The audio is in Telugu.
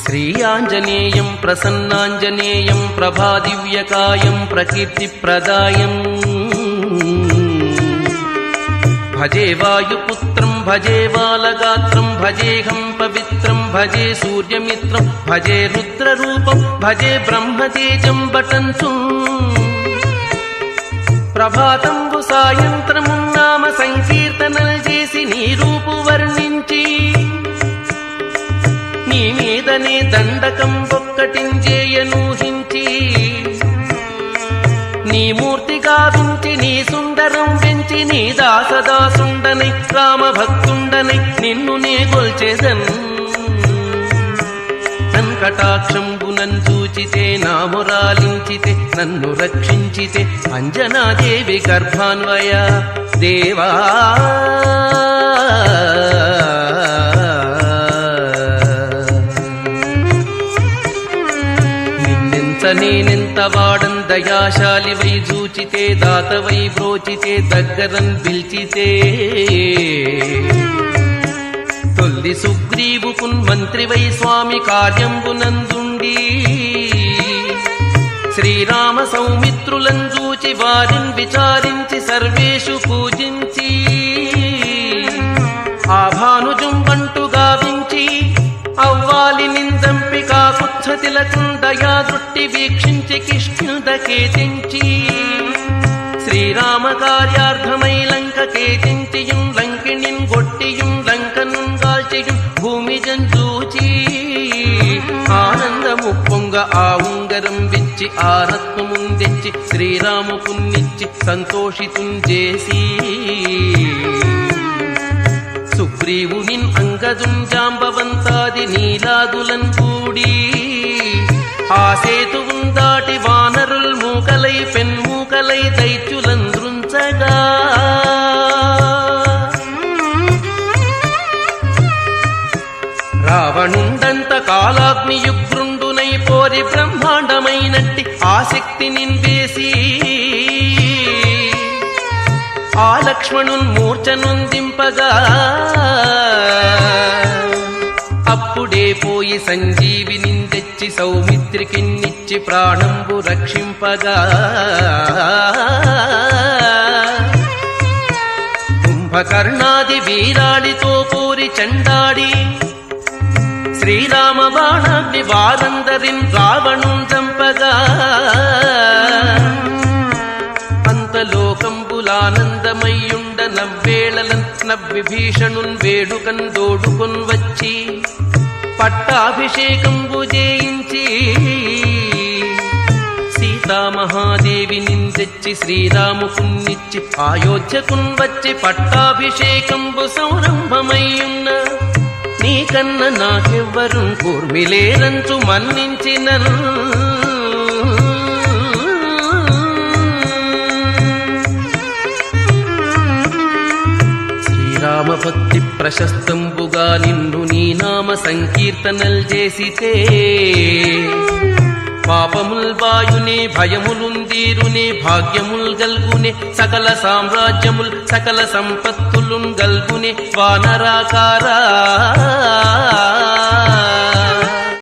శ్రీయాంజనేయం ప్రసన్నాంజనేయం ప్రభాదివ్యకాయం ప్రకీర్తిప్రదాయం భజే వాయుపుత్రం భజే బాలగాత్రం భజేహం పవిత్రం భజే సూర్యమిత్రం భజే రుద్రరూపం భజే బ్రహ్మతేజం బటంచు ప్రభాతంబు సాయంత్రము నామ సంకీర్తనలు చేసి నీ రూపు వర్ణించి నీ మీదనే దండకం ఒక్కటించేయనూహించి నీ మూర్తి గావించి నీ సుందరం పెంచి నీ దాసదాసుండనై రామభక్తుండనై నిన్ను నే గొల్చెదన్ కటాక్షంబునన్ చూచితే నామురాలించితే నన్ను రక్షించితే అంజనాదేవి గర్భాన్వయ దేవా నేనెంత వాడం దయాశాలివై చూచితే దాతవై బ్రోచితే దగ్గరన్ పిల్చితే తొల్లి సుగ్రీవుకున్ మంత్రివై స్వామి కార్యంబునందుండి శ్రీరామ సౌమిత్రులను చూచి వారిని విచారించి సర్వేషు పూజించి ఆ భానుజుంబంటు గావించి అవ్వాలి నిందంపి కాకుత్సతిలకుం దయా దృష్టి వీక్షించి కిష్కిందకేతించి శ్రీరామ కార్యార్థమై లంక కేతించియుం లంకిణిన్ గొట్టియుం లంకను గాల్చియుం భూమి జంజూచి ఆనందము పొంగ ఆ ఉంగరం విచ్చి ఆ రత్నముందెచ్చి శ్రీరాముకున్నిచ్చి సంతోషితుంచేసి సుగ్రీవునిన్ అంగదుం జాంబవంతాది నీలాదులన్ కూడి ఆ సేతువుం దాటి వానరుల్ మూకలై పెన్మూకలై దైత్యులంద్రుంచగా రావణుండంత కాలాగ్నియుగ్రుండునై పోరి బ్రహ్మాండమైనట్టి ఆసక్తి నిన్వేసి ఆ లక్ష్మణున్ మూర్ఛనుందింపగా అప్పుడే పోయి సంజీవినిందెచ్చి సౌమిత్రికిన్నిచ్చి ప్రాణంబు రక్షింపగా కుంభకర్ణాది వీరాడితో పోరి చండాడి శ్రీరామ బాణాగ్ని వారందరిన్ రావణుం చంపగా అంతలోకంబులానందమయ్యుండ నవ్వేళలన్ నవ్విభీషణున్ వేడుకన్ దోడుకొన్ వచ్చి పట్టాభిషేకంబు చేయించి సీతామహాదేవి నిందెచ్చి శ్రీరాముకున్నిచ్చి అయోధ్యకున్ వచ్చి పట్టాభిషేకంబు సంరంభమయ్యున్న నీకన్న నాకెవ్వరు కూర్మిలేరంచు మన్నించినన్ రామభక్తి ప్రశస్తంబుగా నిన్ను నీ నామ సంకీర్తనల్ చేసితే పాపముల్ బాయునే భయములుందీరునే భాగ్యముల్ గల్గునే సకల సామ్రాజ్యముల్ సకల సంపత్తులున్ గల్గునే వానరాకారా